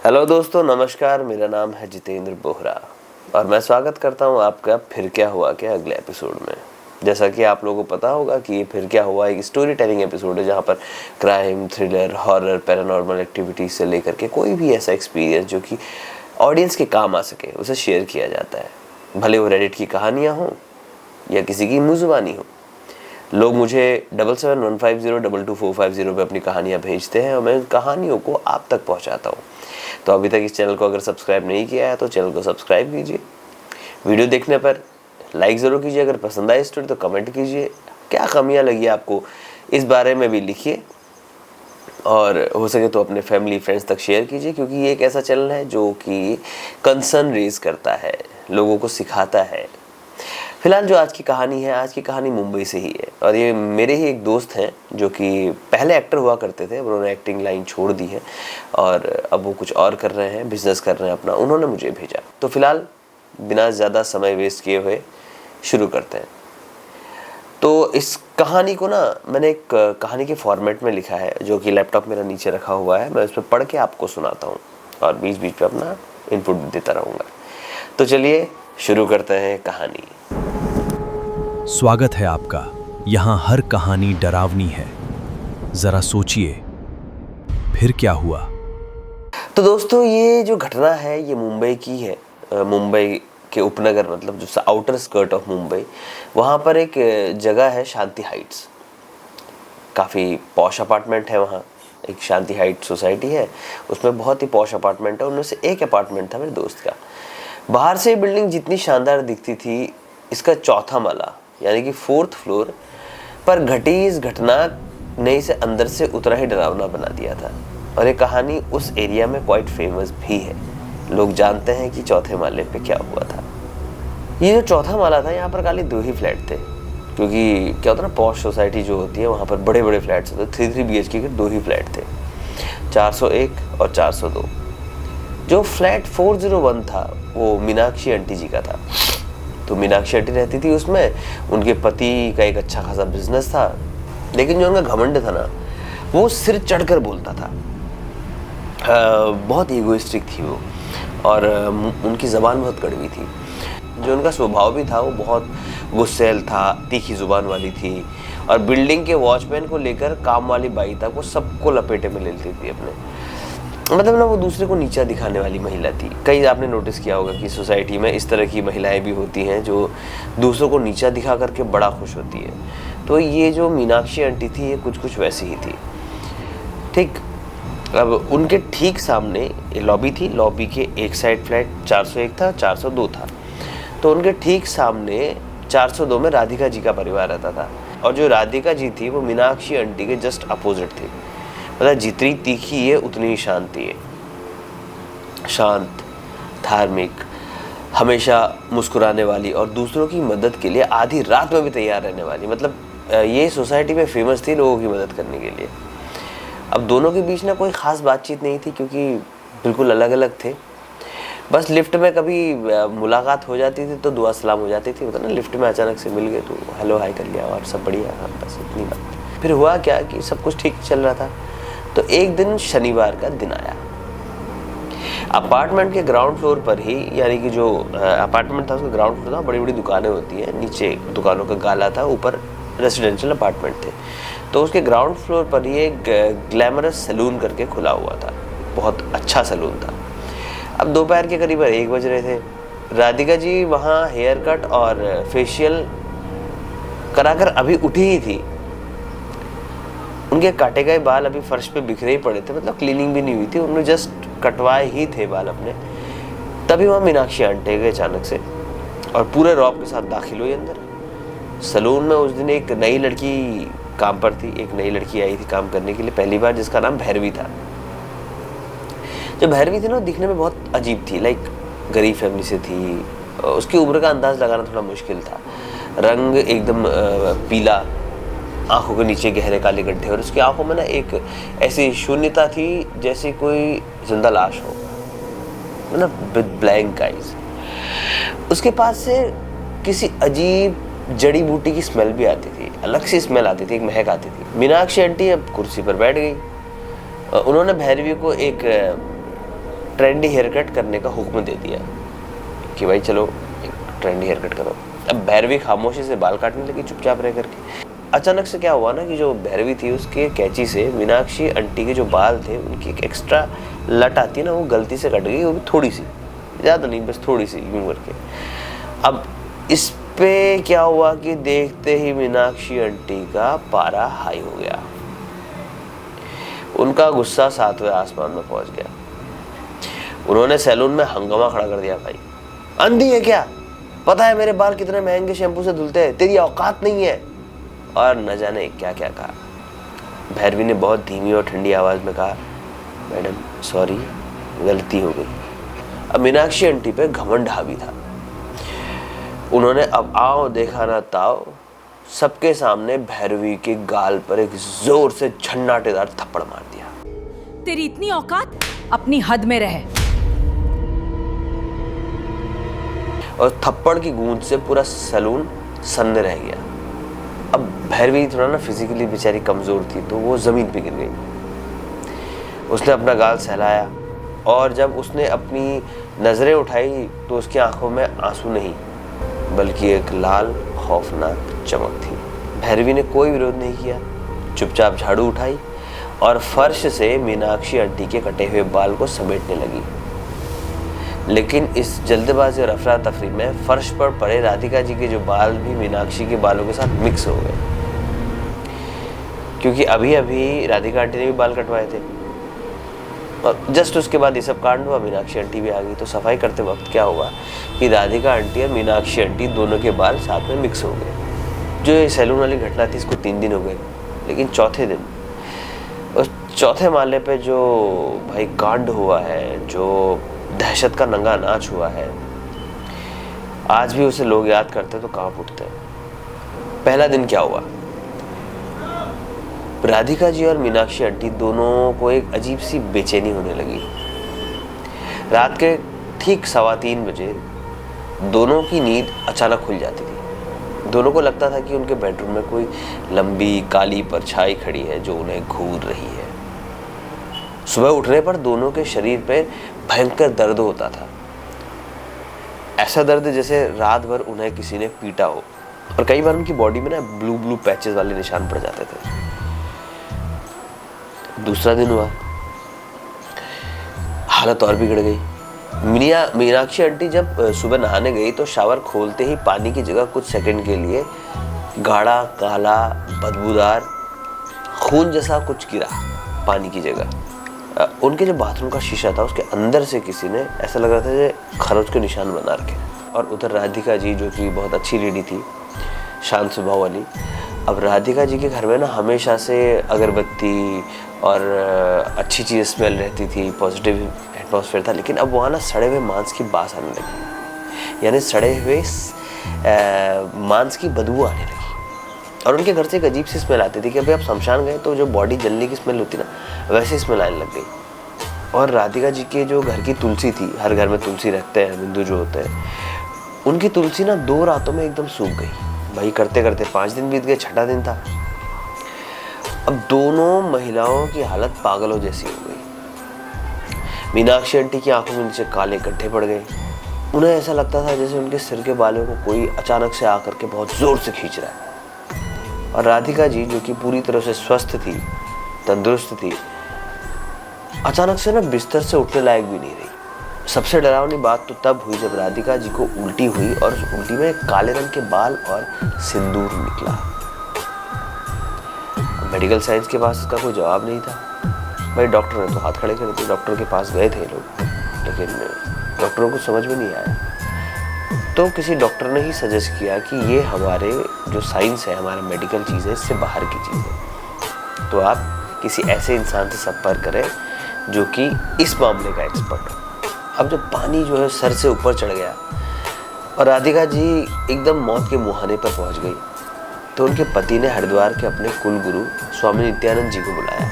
Hello दोस्तों, नमस्कार। मेरा नाम है जितेंद्र बोहरा और मैं स्वागत करता हूं आपका फिर क्या हुआ के अगले एपिसोड में। जैसा कि आप लोगों को पता होगा कि ये फिर क्या हुआ एक स्टोरी टेलिंग एपिसोड है जहां पर crime, thriller, horror, paranormal activities से लेकर के कोई भी ऐसा एक्सपीरियंस जो कि ऑडियंस के काम आ सके उसे शेयर किया जाता है। भले वो रेडिट की कहानियाँ हों या किसी की मुँह ज़ुबानी हो। लोग मुझे 7715022450 पे अपनी कहानियाँ भेजते हैं और मैं उन कहानियों को आप तक पहुँचाता हूँ। तो अभी तक इस चैनल को अगर सब्सक्राइब नहीं किया है तो चैनल को सब्सक्राइब कीजिए। वीडियो देखने पर लाइक ज़रूर कीजिए। अगर पसंद आए स्टोरी तो कमेंट कीजिए, क्या कमियाँ लगी आपको इस बारे में भी लिखिए और हो सके तो अपने फैमिली फ्रेंड्स तक शेयर कीजिए, क्योंकि ये एक ऐसा चैनल है जो कि कंसर्न रेज करता है, लोगों को सिखाता है। फिलहाल जो आज की कहानी मुंबई से ही है और ये मेरे ही एक दोस्त हैं जो कि पहले एक्टर हुआ करते थे, उन्होंने एक्टिंग लाइन छोड़ दी है और अब वो कुछ और कर रहे हैं, बिजनेस कर रहे हैं अपना। उन्होंने मुझे भेजा, तो फिलहाल बिना ज़्यादा समय वेस्ट किए हुए शुरू करते हैं। तो इस कहानी को ना मैंने एक कहानी के फॉर्मेट में लिखा है जो कि लैपटॉप मेरा नीचे रखा हुआ है। मैं उस पर पढ़ के आपको सुनाता हूँ और बीच बीच पे अपना इनपुट देता रहूँगा। तो चलिए शुरू करते हैं कहानी। स्वागत है आपका। यहाँ हर कहानी डरावनी है। जरा सोचिए, फिर क्या हुआ? तो दोस्तों, ये जो घटना है ये मुंबई की है। मुंबई के उपनगर, मतलब जो आउटर स्कर्ट ऑफ मुंबई, वहाँ पर एक जगह है शांति हाइट्स। काफ़ी पॉश अपार्टमेंट है वहाँ। एक शांति हाइट सोसाइटी है, उसमें बहुत ही पॉश अपार्टमेंट है। उनमें से एक अपार्टमेंट था मेरे दोस्त का। बाहर से बिल्डिंग जितनी शानदार दिखती थी, इसका चौथा माला यानी कि 4th फ्लोर पर घटी इस घटना ने इसे अंदर से उतना ही डरावना बना दिया था। और ये कहानी उस एरिया में क्वाइट फेमस भी है। लोग जानते हैं कि चौथे माले पे क्या हुआ था। ये जो चौथा माला था, यहाँ पर खाली 2 ही फ्लैट थे, क्योंकि क्या होता है ना, पॉश सोसाइटी जो होती है वहाँ पर बड़े बड़े फ्लैट्स होते हैं। 3 BHK के 2 ही फ्लैट थे, 401 और 402। जो फ्लैट 401 था वो मीनाक्षी आंटी जी का था। तो मीनाक्षी आंटी रहती थी उसमें। उनके पति का एक अच्छा खासा बिजनेस था, लेकिन जो उनका घमंड था ना, वो सिर चढ़कर बोलता था। बहुत ईगोइस्टिक थी वो और उनकी ज़बान बहुत कड़वी थी। जो उनका स्वभाव भी था वो बहुत गुस्सैल था, तीखी ज़ुबान वाली थी और बिल्डिंग के वॉचमैन को लेकर काम वाली बाई तक वो सबको लपेटे में ले लेती थी अपने। मतलब ना, वो दूसरे को नीचा दिखाने वाली महिला थी। कई आपने नोटिस किया होगा कि सोसाइटी में इस तरह की महिलाएं भी होती हैं जो दूसरों को नीचा दिखा करके बड़ा खुश होती है। तो ये जो मीनाक्षी आंटी थी ये कुछ वैसी ही थी। ठीक, अब उनके ठीक सामने ये लॉबी थी। लॉबी के एक साइड फ्लैट 401 था, 402 था। तो उनके ठीक सामने 402 में राधिका जी का परिवार रहता था। और जो राधिका जी थी वो मीनाक्षी आंटी के जस्ट अपोजिट थी। मतलब जितनी तीखी है उतनी ही शांति है। शांत, धार्मिक, हमेशा मुस्कुराने वाली और दूसरों की मदद के लिए आधी रात में भी तैयार रहने वाली। मतलब ये सोसाइटी में फेमस थी लोगों की मदद करने के लिए। अब दोनों के बीच ना कोई ख़ास बातचीत नहीं थी, क्योंकि बिल्कुल अलग अलग थे। बस लिफ्ट में कभी मुलाकात हो जाती थी तो दुआ सलाम हो जाती थी। होता ना, लिफ्ट में अचानक से मिल गए तो हेलो हाय कर लिया और सब बढ़िया। हाँ, बस इतनी बात। फिर हुआ क्या कि सब कुछ ठीक चल रहा था। तो एक दिन शनिवार का दिन आया। अपार्टमेंट के ग्राउंड फ्लोर पर ही, यानी कि जो अपार्टमेंट था उसका ग्राउंड फ्लोर था, बड़ी बड़ी दुकानें होती हैं, नीचे दुकानों का गाला था, ऊपर रेजिडेंशियल अपार्टमेंट थे। तो उसके ग्राउंड फ्लोर पर ही एक ग्लैमरस सैलून करके खुला हुआ था। बहुत अच्छा सैलून था। अब दोपहर के करीब 1 बज रहे थे। राधिका जी वहाँ हेयर कट और फेशियल कराकर अभी उठी ही थी। उनके काटे गए बाल अभी फर्श पे बिखरे ही पड़े थे, मतलब क्लीनिंग भी नहीं हुई थी, उन्होंने जस्ट कटवाए ही थे बाल अपने। तभी वहाँ मीनाक्षी आंटी गए अचानक से और पूरे रौब के साथ दाखिल हुई अंदर। सलून में उस दिन एक नई लड़की काम पर थी। एक नई लड़की आई थी काम करने के लिए पहली बार, जिसका नाम भैरवी था। जो भैरवी थी ना, दिखने में बहुत अजीब थी। लाइक गरीब फैमिली से थी। उसकी उम्र का अंदाज लगाना थोड़ा मुश्किल था। रंग एकदम पीला, आंखों के नीचे गहरे काले गड्ढे और उसकी आंखों में ना एक ऐसी शून्यता थी जैसे कोई जिंदा लाश हो, मतलब विद ब्लैंक आइज। उसके पास से किसी अजीब जड़ी बूटी की स्मेल भी आती थी, अलग सी स्मेल आती थी, एक महक आती थी। मीनाक्षी आंटी अब कुर्सी पर बैठ गई। उन्होंने भैरवी को एक ट्रेंडी हेयर कट करने का हुक्म दे दिया कि भाई चलो एक ट्रेंडी हेयर कट करो। अब भैरवी खामोशी से बाल काटने लगी चुपचाप रह करके। अचानक से क्या हुआ ना कि जो भैरवी थी उसके कैंची से मीनाक्षी आंटी के जो बाल थे उनकी एक एक्स्ट्रा लट आती है ना, वो गलती से कट गई, वो भी थोड़ी सी, ज़्यादा नहीं, बस थोड़ी सी यूं करके। अब इस पे क्या हुआ कि देखते ही मीनाक्षी आंटी का पारा हाई हो गया, उनका गुस्सा 7वें आसमान में पहुंच गया। उन्होंने सैलून में हंगामा खड़ा कर दिया। भाई अंधी है क्या? पता है मेरे बाल कितने महंगे शैम्पू से धुलते हैं, तेरी औकात नहीं है। और न जाने क्या क्या कहा। भैरवी ने बहुत धीमी और ठंडी आवाज में कहा, मैडम सॉरी, गलती हो गई। अब मीनाक्षी आंटी पे घमंड हावी था। उन्होंने अब आओ देखा ना ताओ सबके सामने भैरवी के गाल पर एक जोर से झन्नाटेदार थप्पड़ मार दिया। तेरी इतनी औकात, अपनी हद में रहे। और थप्पड़ की गूंज से पूरा सैलून सन्ने रह गया। अब भैरवी थोड़ा ना फिजिकली बेचारी कमजोर थी, तो वो जमीन पे गिर गई। उसने अपना गाल सहलाया और जब उसने अपनी नजरें उठाई तो उसकी आंखों में आंसू नहीं बल्कि एक लाल खौफनाक चमक थी। भैरवी ने कोई विरोध नहीं किया, चुपचाप झाड़ू उठाई और फर्श से मीनाक्षी आंटी के कटे हुए बाल को समेटने लगी। लेकिन इस जल्दबाजी और अफरा तफरी में फर्श पर पड़े राधिका जी के जो बाल भी मीनाक्षी के बालों के साथ मिक्स हो गए, क्योंकि अभी अभी राधिका आंटी ने भी बाल कटवाए थे। और जस्ट उसके बाद ये सब कांड हुआ, मीनाक्षी आंटी भी आ गई। तो सफाई करते वक्त क्या हुआ कि राधिका आंटी और मीनाक्षी आंटी दोनों के बाल साथ में मिक्स हो गए। जो ये सैलून वाली घटना थी इसको 3 दिन हो गए, लेकिन चौथे दिन उस चौथे माले पे जो भाई कांड हुआ है, जो दहशत का नंगा नाच हुआ है, आज भी उसे लोग याद करते तो कांप उठते। पहला दिन क्या हुआ, राधिका जी और मीनाक्षी आंटी दोनों को एक अजीब सी बेचैनी होने लगी। रात के ठीक 3:15 बजे दोनों की नींद अचानक खुल जाती थी। दोनों को लगता था कि उनके बेडरूम में कोई लंबी काली परछाई खड़ी है जो उन्हें घूर रही है। सुबह उठने पर दोनों के शरीर पे भयंकर दर्द होता था, ऐसा दर्द जैसे रात भर उन्हें किसी ने पीटा हो। और कई बार उनकी बॉडी में ना ब्लू ब्लू पैचेस वाले निशान पड़ जाते थे। दूसरा दिन हुआ, हालत और बिगड़ गई। मीनाक्षी आंटी जब सुबह नहाने गई तो शावर खोलते ही पानी की जगह कुछ सेकंड के लिए गाढ़ा काला बदबूदार खून जैसा कुछ गिरा पानी की जगह। उनके जो बाथरूम का शीशा था उसके अंदर से किसी ने, ऐसा लग रहा था कि खरोच के निशान बना रखे। और उधर राधिका जी जो कि बहुत अच्छी लेडी थी, शांत स्वभाव वाली। अब राधिका जी के घर में ना हमेशा से अगरबत्ती और अच्छी चीज़ स्मेल रहती थी, पॉजिटिव एटमॉस्फेयर था। लेकिन अब वहाँ ना सड़े हुए मांस की बास आने लगी, यानी सड़े हुए मांस की बदबू आने लगी। और उनके घर से एक अजीब सी स्मेल आती थी कि अभी आप शमशान गए तो जो बॉडी जलने की स्मेल होती ना, वैसे स्मेल आने लग गई। और राधिका जी के जो घर की तुलसी थी, हर घर में तुलसी रखते हैं हिंदू जो होते हैं, उनकी तुलसी ना 2 रातों में एकदम सूख गई। भाई करते करते 5 दिन बीत गए, छठा दिन था। अब दोनों महिलाओं की हालत पागलों जैसी हो गई। मीनाक्षी आंटी की आंखों में नीचे काले गड्ढे पड़ गए। उन्हें ऐसा लगता था जैसे उनके सिर के बालों को कोई अचानक से आकर के बहुत जोर से खींच रहा है। और राधिका जी जो कि पूरी तरह से स्वस्थ थी, तंदुरुस्त थी, अचानक से ना बिस्तर से उठने लायक भी नहीं रही। सबसे डरावनी बात तो तब हुई जब राधिका जी को उल्टी हुई और उस उल्टी में काले रंग के बाल और सिंदूर निकला। मेडिकल साइंस के पास इसका कोई जवाब नहीं था। भाई डॉक्टर ने तो हाथ खड़े कर दिए, डॉक्टर के पास गए थे लोग, लेकिन डॉक्टरों को समझ में नहीं आया। तो किसी डॉक्टर ने ही सजेस्ट किया कि ये हमारे जो साइंस है, हमारा मेडिकल चीज़ है, इससे बाहर की चीज़ है। तो आप किसी ऐसे इंसान से संपर्क करें जो कि इस मामले का एक्सपर्ट हो। अब जब पानी जो है सर से ऊपर चढ़ गया और राधिका जी एकदम मौत के मुहाने पर पहुंच गई, तो उनके पति ने हरिद्वार के अपने कुल गुरु स्वामी नित्यानंद जी को बुलाया।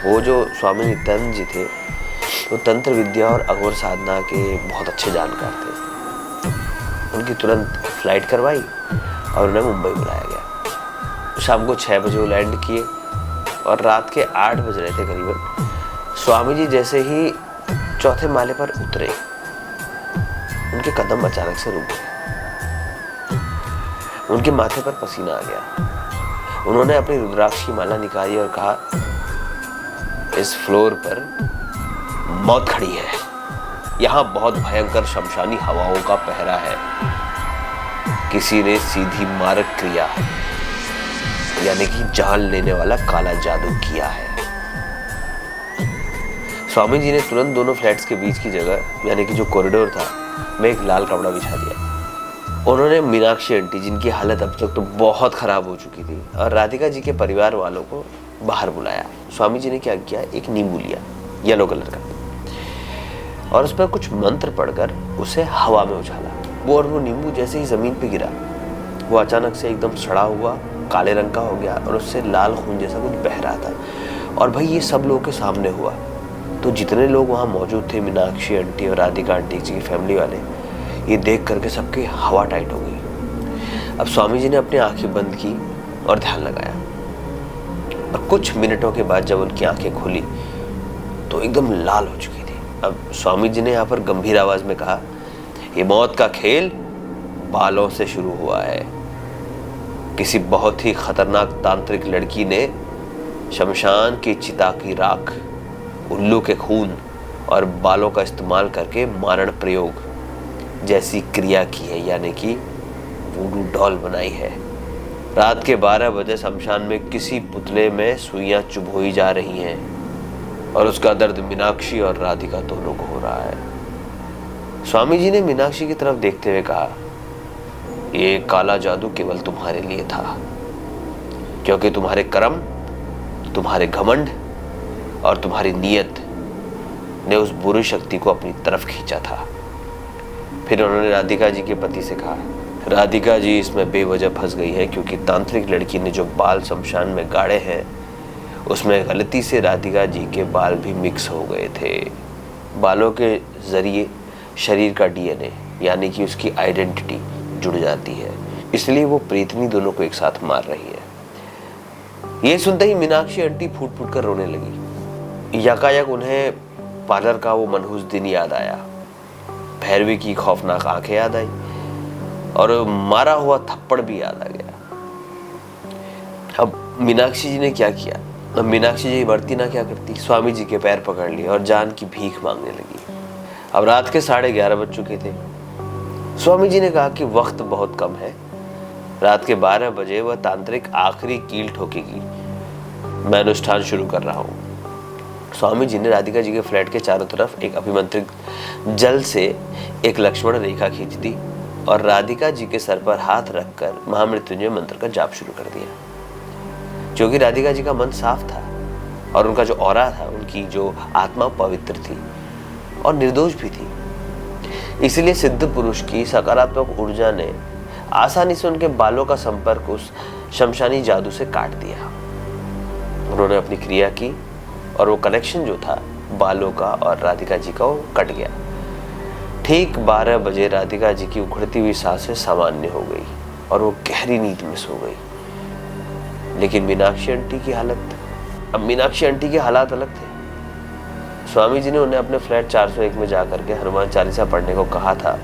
वो जो स्वामी नित्यानंद जी थे वो तंत्र विद्या और अघोर साधना के बहुत अच्छे जानकार थे। उनकी तुरंत फ्लाइट करवाई और उन्हें मुंबई बुलाया गया। शाम को 6 बजे वो लैंड किए और रात के 8 बज रहे थे करीबन। स्वामी जी जैसे ही चौथे माले पर उतरे, उनके कदम अचानक से रुक गए। उनके माथे पर पसीना आ गया। उन्होंने अपनी रुद्राक्ष की माला निकाली और कहा, इस फ्लोर पर मौत खड़ी है। यहां बहुत भयंकर शमशानी हवाओं का पहरा है। किसी ने सीधी मारक क्रिया यानी कि जान लेने वाला काला जादू किया है। स्वामी जी ने तुरंत दोनों फ्लैट्स के बीच की जगह यानी कि जो कॉरिडोर था में एक लाल कपड़ा बिछा दिया। उन्होंने मीनाक्षी आंटी, जिनकी हालत अब तक तो बहुत खराब हो चुकी थी, और राधिका जी के परिवार वालों को बाहर बुलाया। स्वामी जी ने क्या किया, एक नींबू लिया येलो कलर का और उस पर कुछ मंत्र पढ़कर उसे हवा में उछाला। वो नींबू जैसे ही जमीन पे गिरा वो अचानक से एकदम सड़ा हुआ काले रंग का हो गया और उससे लाल खून जैसा कुछ बह रहा था। और भाई ये सब लोगों के सामने हुआ। तो जितने लोग वहाँ मौजूद थे, मीनाक्षी आंटी और राधिका आंटी जी की फैमिली वाले, ये देख करके सबकी हवा टाइट हो गई। अब स्वामी जी ने अपनी आंखें बंद की और ध्यान लगाया और कुछ मिनटों के बाद जब उनकी आंखें खुली तो एकदम लाल हो चुकी थी। अब स्वामी जी ने यहाँ पर गंभीर आवाज में कहा, ये मौत का खेल बालों से शुरू हुआ है। किसी बहुत ही खतरनाक तांत्रिक लड़की ने शमशान की चिता की राख, उल्लू के खून और बालों का इस्तेमाल करके मारण प्रयोग जैसी क्रिया की है, यानी कि वूडू डॉल बनाई है। रात के 12 बजे शमशान में किसी पुतले में सुइयां चुभोई जा रही हैं और उसका दर्द मीनाक्षी और राधिका दोनों को हो रहा है। स्वामी जी ने मीनाक्षी की तरफ देखते हुए कहा, ये काला जादू केवल तुम्हारे लिए था, क्योंकि तुम्हारे कर्म, तुम्हारे घमंड और तुम्हारी नीयत ने उस बुरी शक्ति को अपनी तरफ खींचा था। फिर उन्होंने राधिका जी के पति से कहा, राधिका जी इसमें बेवजह फंस गई है, क्योंकि तांत्रिक लड़की ने जो बाल शमशान में गाड़े हैं उसमें गलती से राधिका जी के बाल भी मिक्स हो गए थे। बालों के जरिए शरीर का डीएनए यानी कि उसकी आइडेंटिटी जुड़ जाती है, इसलिए वो प्रीतनी दोनों को एक साथ मार रही है। ये सुनते ही मीनाक्षी आंटी फूट फूट कर रोने लगी। यकायक उन्हें पार्लर का वो मनहूस दिन याद आया, भैरवी की खौफनाक आंखें याद आई और मारा हुआ थप्पड़ भी याद आ गया। अब मीनाक्षी जी ने क्या किया, अब मीनाक्षी जी बढ़ती ना क्या करती, स्वामी जी के पैर पकड़ लिए और जान की भीख मांगने लगी। अब रात के 11:30 बज चुके थे। स्वामी जी ने कहा कि वक्त बहुत कम है, रात के 12 बजे वह तांत्रिक आखिरी कील ठोकेगी, मैं अनुष्ठान शुरू कर रहा हूँ। स्वामी जी ने राधिका जी के फ्लैट के चारों तरफ एक अभिमंत्रित जल से एक लक्ष्मण रेखा खींच दी और राधिका जी के सर पर हाथ रखकर महामृत्युंजय मंत्र का जाप शुरू कर दिया। क्योंकि राधिका जी का मन साफ था और उनका जो ऑरा था, उनकी जो आत्मा पवित्र थी और निर्दोष भी थी, इसलिए सिद्ध पुरुष की सकारात्मक ऊर्जा ने आसानी से उनके बालों का संपर्क उस शमशानी जादू से काट दिया। उन्होंने अपनी क्रिया की और वो कनेक्शन जो था बालों का और राधिका जी का, वो कट गया। ठीक 12 बजे राधिका जी की उखड़ती हुई सांसें सामान्य हो गई और वो गहरी नींद में सो गई। लेकिन मीनाक्षी आंटी की हालत, अब मीनाक्षी आंटी के हालात अलग थे। स्वामी जी ने उन्हें अपने फ्लैट 401 में जाकर के हनुमान चालीसा पढ़ने को कहा था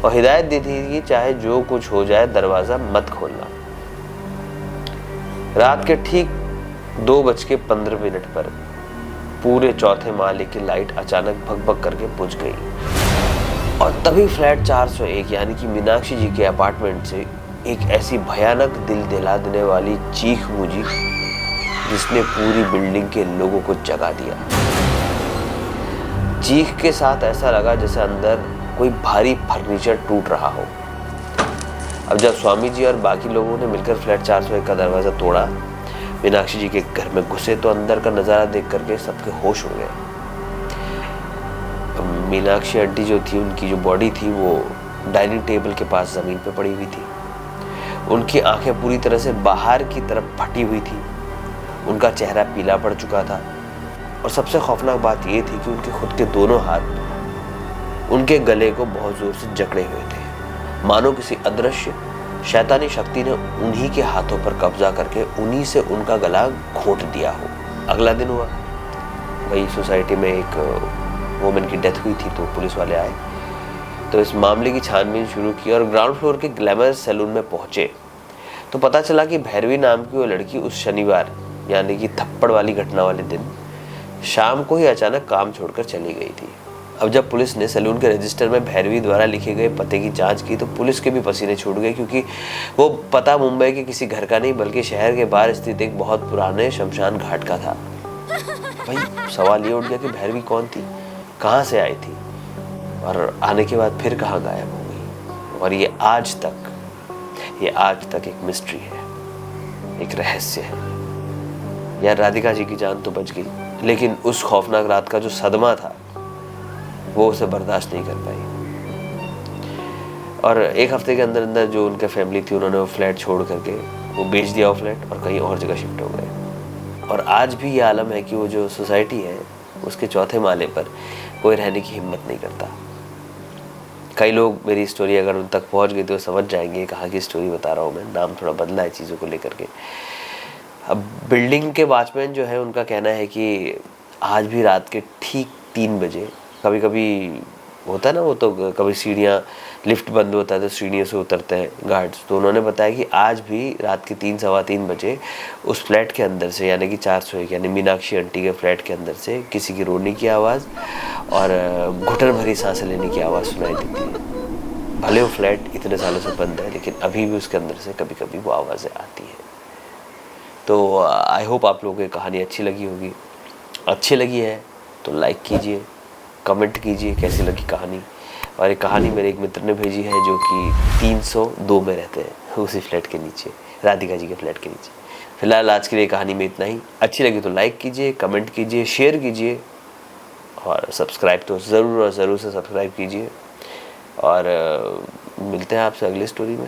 और हिदायत दी थी कि चाहे जो कुछ हो जाए दरवाजा मत खोलना। रात के ठीक 2:15 पर पूरे चौथे माले की लाइट अचानक भग-भग करके बुझ गई और तभी फ्लैट 401 यानी कि मीनाक्षी जी के अपार्टमेंट से एक ऐसी भयानक दिल दहला देने वाली चीख गूंजी जिसने पूरी बिल्डिंग के लोगों को जगा दिया। चीख के साथ ऐसा लगा जैसे अंदर कोई भारी फर्नीचर टूट रहा हो। अब जब स्वामी जी और बाकी लोगों ने मिलकर फ्लैट 401 का दरवाजा तोड़ा, मीनाक्षी जी के घर में घुसे तो अंदर का नजारा देख करके सबके होश उड़ गए। मीनाक्षी आंटी जो थी, उनकी जो बॉडी थी वो डाइनिंग टेबल के पास जमीन पे पड़ी हुई थी। उनकी आंखें पूरी तरह से बाहर की तरफ फटी हुई थी, उनका चेहरा पीला पड़ चुका था और सबसे खौफनाक बात यह थी कि उनके खुद के दोनों हाथ उनके गले को बहुत जोर से जकड़े हुए थे, मानो किसी अदृश्य शैतानी शक्ति ने उन्हीं के हाथों पर कब्जा करके उन्हीं से उनका गला घोंट दिया हो। अगला दिन हुआ, वही सोसाइटी में एक वुमेन की डेथ हुई थी, तो पुलिस वाले आए तो इस मामले की छानबीन शुरू की और ग्राउंड फ्लोर के ग्लैमर सैलून में पहुंचे तो पता चला कि भैरवी नाम की वो लड़की उस शनिवार यानी कि थप्पड़ वाली घटना वाले दिन शाम को ही अचानक काम छोड़कर चली गई थी। अब जब पुलिस ने सैलून के रजिस्टर में भैरवी द्वारा लिखे गए पते की जांच की तो पुलिस के भी पसीने छूट गए, क्योंकि वो पता मुंबई के किसी घर का नहीं बल्कि शहर के बाहर स्थित एक बहुत पुराने शमशान घाट का था। भाई सवाल ये उठ गया कि भैरवी कौन थी, कहाँ से आई थी और आने के बाद फिर कहाँ गायब हो गई। और ये आज तक एक मिस्ट्री है, एक रहस्य है। यार राधिका जी की जान तो बच गई, लेकिन उस खौफनाक रात का जो सदमा था वो उसे बर्दाश्त नहीं कर पाई और एक हफ्ते के अंदर अंदर जो उनका फैमिली थी उन्होंने वो फ्लैट छोड़ करके वो बेच दिया वो फ्लैट और कहीं और जगह शिफ्ट हो गए। और आज भी ये आलम है कि वो जो सोसाइटी है उसके चौथे माले पर कोई रहने की हिम्मत नहीं करता। कई लोग मेरी स्टोरी अगर उन तक पहुंच गई तो समझ जाएंगे कहाँ की स्टोरी बता रहा हूँ मैं, नाम थोड़ा बदला है चीज़ों को लेकर के। अब बिल्डिंग के वॉचमैन जो है उनका कहना है कि आज भी रात के ठीक 3 बजे कभी कभी होता है ना, वो तो कभी सीढ़ियाँ लिफ्ट बंद होता है तो सीढ़ियों से उतरते हैं गार्ड्स, तो उन्होंने बताया कि आज भी रात के 3 सवा 3 बजे उस फ्लैट के अंदर से यानी कि 401 यानी मीनाक्षी आंटी के फ्लैट के अंदर से किसी की रोने की आवाज़ और घुटन भरी सांसें लेने की आवाज़ सुनाई देती है। भले वो फ्लैट इतने सालों से बंद है लेकिन अभी भी उसके अंदर से कभी कभी वो आवाज़ें आती हैं। तो आई होप आप लोगों को कहानी अच्छी लगी होगी। अच्छी लगी है तो लाइक कीजिए, कमेंट कीजिए कैसी लगी कहानी। और ये कहानी मेरे एक मित्र ने भेजी है जो कि 302 में रहते हैं, उसी फ्लैट के नीचे, राधिका जी के फ्लैट के नीचे। फिलहाल आज के लिए कहानी में इतना ही। अच्छी लगी तो लाइक कीजिए, कमेंट कीजिए, शेयर कीजिए और सब्सक्राइब तो ज़रूर से सब्सक्राइब कीजिए। और मिलते हैं आपसे अगली स्टोरी में।